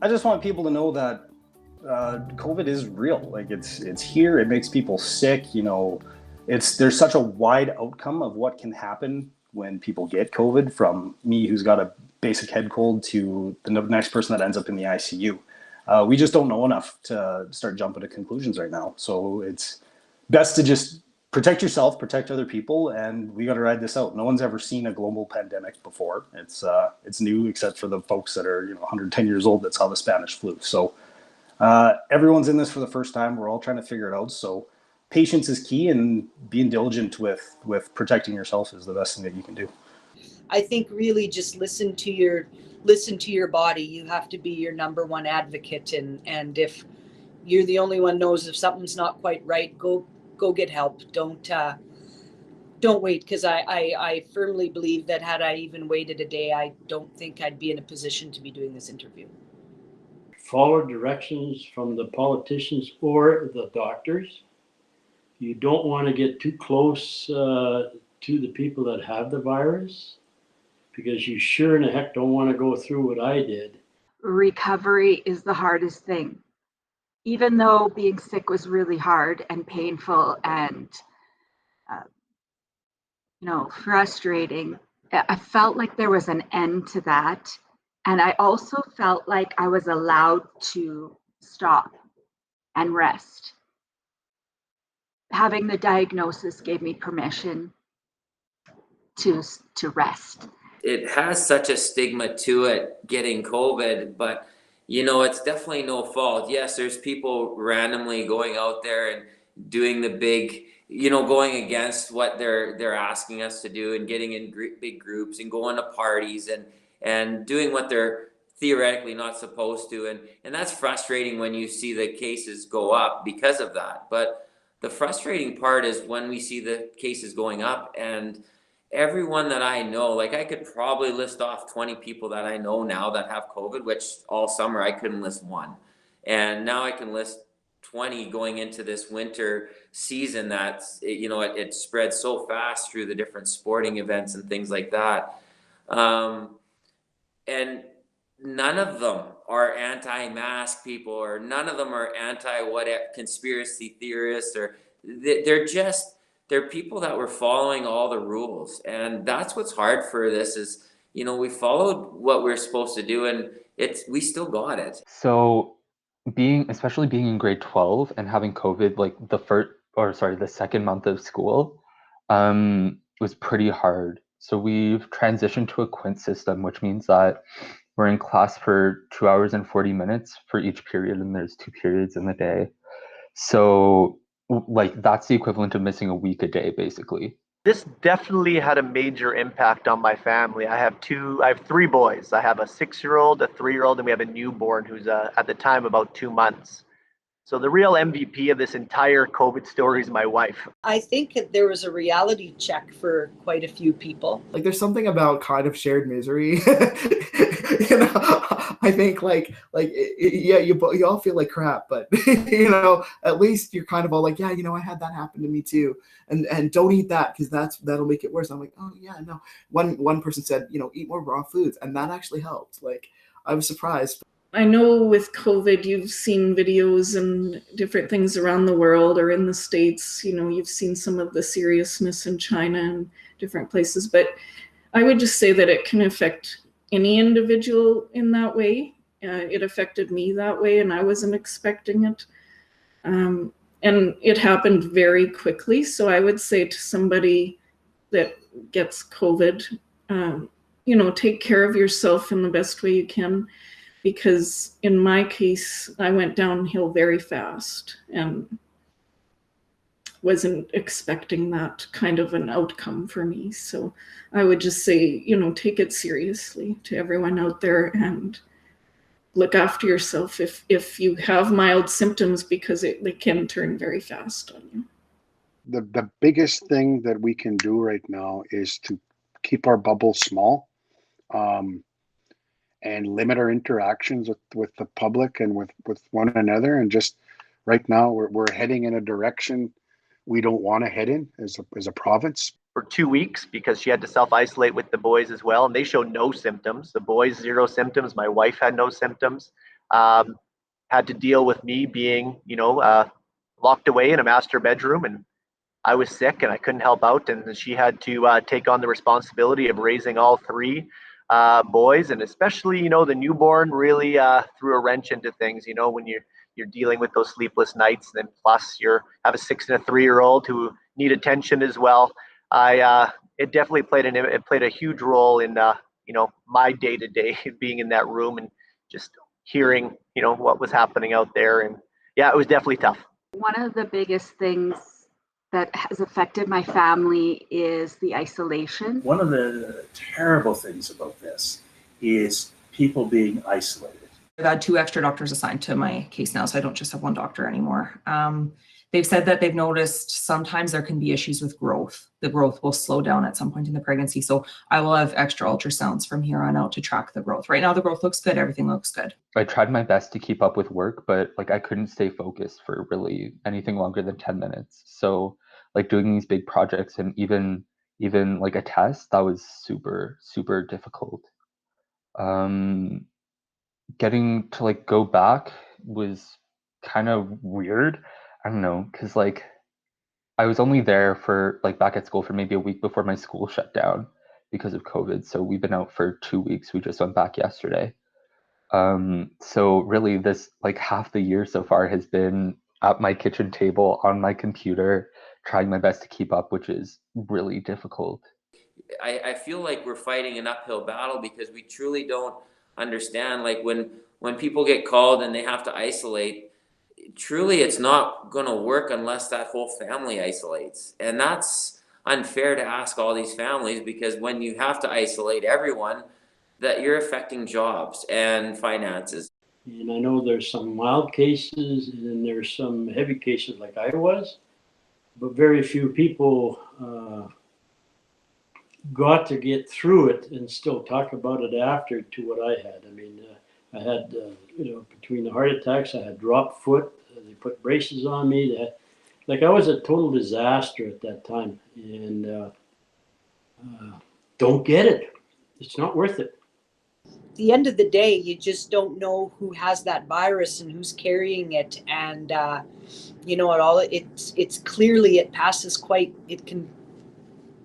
I just want people to know that COVID is real. Like it's here. It makes people sick. There's such a wide outcome of what can happen when people get COVID, from me who's got a basic head cold to the next person that ends up in the ICU. We just don't know enough to start jumping to conclusions right now. So it's best to just protect yourself, protect other people, and we got to ride this out. No one's ever seen a global pandemic before. It's new, except for the folks that are 110 years old that saw the Spanish flu. So everyone's in this for the first time. We're all trying to figure it out. So patience is key, and being diligent with protecting yourself is the best thing that you can do. I think really just listen to your body. You have to be your number one advocate, and if you're the only one knows if something's not quite right, go get help. Don't wait, because I firmly believe that had I even waited a day, I don't think I'd be in a position to be doing this interview. Follow directions from the politicians or the doctors. You don't want to get too close to the people that have the virus, because you sure in the heck don't want to go through what I did. Recovery is the hardest thing. Even though being sick was really hard and painful and frustrating, I felt like there was an end to that. And I also felt like I was allowed to stop and rest. Having the diagnosis gave me permission to rest. It has such a stigma to it, getting COVID, but it's definitely no fault. Yes, there's people randomly going out there and doing the big, going against what they're asking us to do, and getting in big groups and going to parties and doing what they're theoretically not supposed to. And that's frustrating when you see the cases go up because of that. But the frustrating part is when we see the cases going up, and everyone that I know, like I could probably list off 20 people that I know now that have COVID, which all summer I couldn't list one. And now I can list 20 going into this winter season. That's, it spread so fast through the different sporting events and things like that. And none of them are anti-mask people, or none of them are conspiracy theorists, or they're people that were following all the rules. And that's what's hard for this is, we followed what we're supposed to do, and we still got it. So especially being in grade 12 and having COVID, like the second month of school, was pretty hard. So we've transitioned to a quint system, which means that we're in class for 2 hours and 40 minutes for each period, and there's 2 periods in the day. So like that's the equivalent of missing a week a day, basically. This definitely had a major impact on my family. I have 3 boys. I have a 6-year-old, a 3-year-old, and we have a newborn who's at the time about 2 months. So the real MVP of this entire COVID story is my wife. I think there was a reality check for quite a few people. Like there's something about kind of shared misery. I think you all feel like crap, but at least you're kind of all like, yeah, I had that happen to me too, and don't eat that because that'll make it worse. I'm like, oh yeah, no. One person said, eat more raw foods, and that actually helped. Like I was surprised. I know with COVID, you've seen videos and different things around the world or in the States. You've seen some of the seriousness in China and different places, but I would just say that it can affect any individual in that way. It affected me that way, and I wasn't expecting it. And it happened very quickly. So I would say to somebody that gets COVID, take care of yourself in the best way you can. Because in my case, I went downhill very fast and wasn't expecting that kind of an outcome for me. So I would just say, take it seriously to everyone out there and look after yourself if you have mild symptoms, because they can turn very fast on you. The biggest thing that we can do right now is to keep our bubble small. And limit our interactions with the public and with one another. And just right now, we're heading in a direction we don't want to head in as a province. For 2 weeks, because she had to self-isolate with the boys as well, and they showed no symptoms. The boys, 0 symptoms. My wife had no symptoms. had to deal with me being, locked away in a master bedroom, and I was sick and I couldn't help out, and she had to take on the responsibility of raising all three boys, and especially, the newborn really threw a wrench into things. When you're dealing with those sleepless nights, and then plus you have a 6 and a 3-year-old who need attention as well. It definitely played a huge role in my day to day being in that room and just hearing what was happening out there, and yeah, it was definitely tough. One of the biggest things that has affected my family is the isolation. One of the terrible things about this is people being isolated. I've had 2 extra doctors assigned to my case now, so I don't just have 1 doctor anymore. They've said that they've noticed sometimes there can be issues with growth. The growth will slow down at some point in the pregnancy. So I will have extra ultrasounds from here on out to track the growth. Right now, the growth looks good. Everything looks good. I tried my best to keep up with work, but I couldn't stay focused for really anything longer than 10 minutes. So doing these big projects and even a test, that was super, super difficult. Getting to go back was kind of weird. I don't know, because I was only there for back at school for maybe a week before my school shut down because of COVID. So we've been out for 2 weeks. We just went back yesterday. So really this half the year so far has been at my kitchen table on my computer, trying my best to keep up, which is really difficult. I feel like we're fighting an uphill battle because we truly don't understand. When people get called and they have to isolate, truly it's not going to work unless that whole family isolates. And that's unfair to ask all these families, because when you have to isolate everyone, that you're affecting jobs and finances. And I know there's some mild cases and then there's some heavy cases like I was, but very few people got to get through it and still talk about it after to what I had. I mean, I had, between the heart attacks, I had dropped foot. They put braces on me. I was a total disaster at that time, and don't get it. It's not worth it. At the end of the day, you just don't know who has that virus and who's carrying it, and it's clearly it can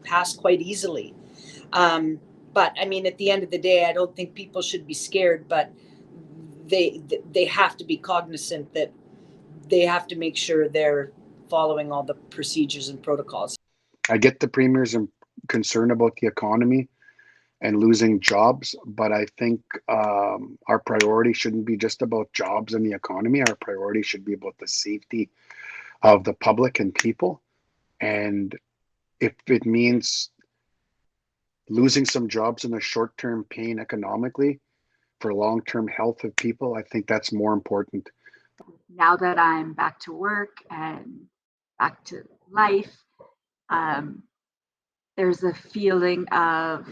pass quite easily. But I mean, at the end of the day, I don't think people should be scared, but they have to be cognizant that they have to make sure they're following all the procedures and protocols. I get the premier's concern about the economy and losing jobs, but I think our priority shouldn't be just about jobs and the economy. Our priority should be about the safety of the public and people. And if it means losing some jobs in a short-term pain economically for long-term health of people, I think that's more important. Now that I'm back to work and back to life, there's a feeling of,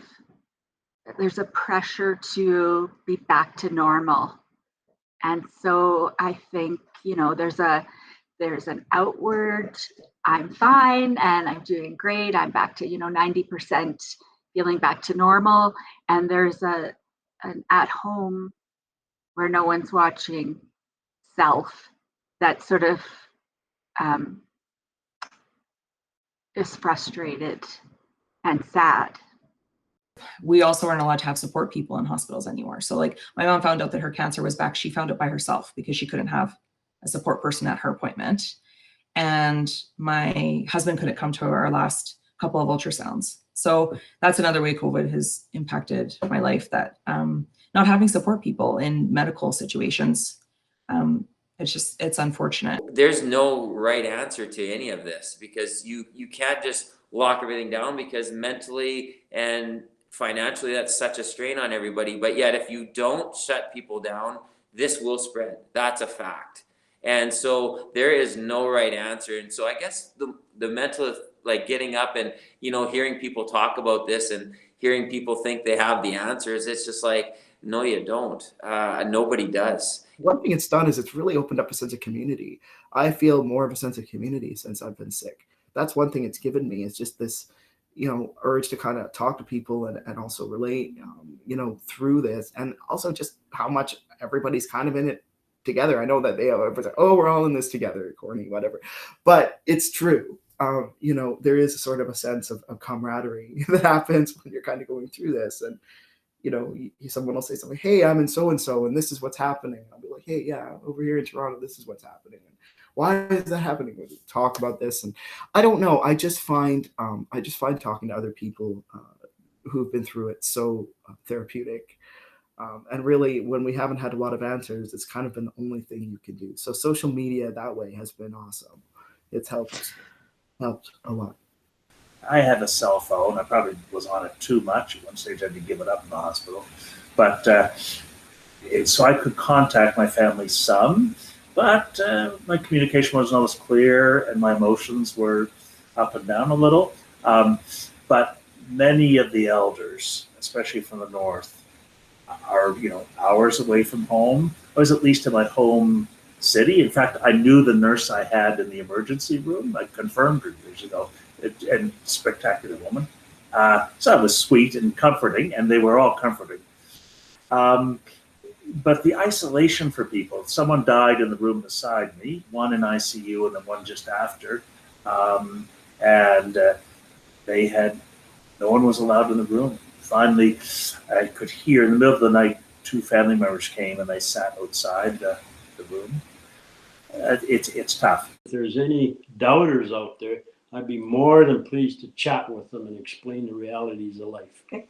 there's a pressure to be back to normal. And so I think, there's an outward, I'm fine and I'm doing great. I'm back to, 90% feeling back to normal. And there's an at home where no one's watching self that sort of is frustrated and sad. We also aren't allowed to have support people in hospitals anymore. So my mom found out that her cancer was back. She found it by herself because she couldn't have a support person at her appointment. And my husband couldn't come to our last couple of ultrasounds. So that's another way COVID has impacted my life, that not having support people in medical situations. It's unfortunate. There's no right answer to any of this, because you can't just lock everything down, because mentally and financially that's such a strain on everybody. But yet if you don't shut people down, this will spread. That's a fact. And so there is no right answer. And so I guess the mental, getting up and hearing people talk about this and hearing people think they have the answers, it's just no, you don't. Nobody does. One thing it's done is it's really opened up a sense of community. I feel more of a sense of community since I've been sick. That's one thing it's given me, is just this, urge to kind of talk to people and also relate, through this, and also just how much everybody's kind of in it together. I know that everyone's like, oh, we're all in this together, corny, whatever, but it's true. There is a sort of a sense of camaraderie that happens when you're kind of going through this, and someone will say something, hey, I'm in so-and-so, and this is what's happening. I'll be like, hey, yeah, over here in Toronto, this is what's happening. And why is that happening? We talk about this, and I don't know. I just find talking to other people who've been through it so therapeutic. And really, when we haven't had a lot of answers, it's kind of been the only thing you can do. So social media that way has been awesome. It's helped a lot. I have a cell phone. I probably was on it too much. At one stage, I had to give it up in the hospital. But so I could contact my family some, but my communication wasn't always clear, and my emotions were up and down a little. But many of the elders, especially from the north, are hours away from home. I was at least in my home city. In fact, I knew the nurse I had in the emergency room. I confirmed her years ago. And spectacular woman. So it was sweet and comforting, and they were all comforting. But the isolation for people, someone died in the room beside me, one in ICU and then one just after. And no one was allowed in the room. Finally, I could hear in the middle of the night, 2 family members came and they sat outside the room. It's tough. If there's any doubters out there, I'd be more than pleased to chat with them and explain the realities of life. Okay.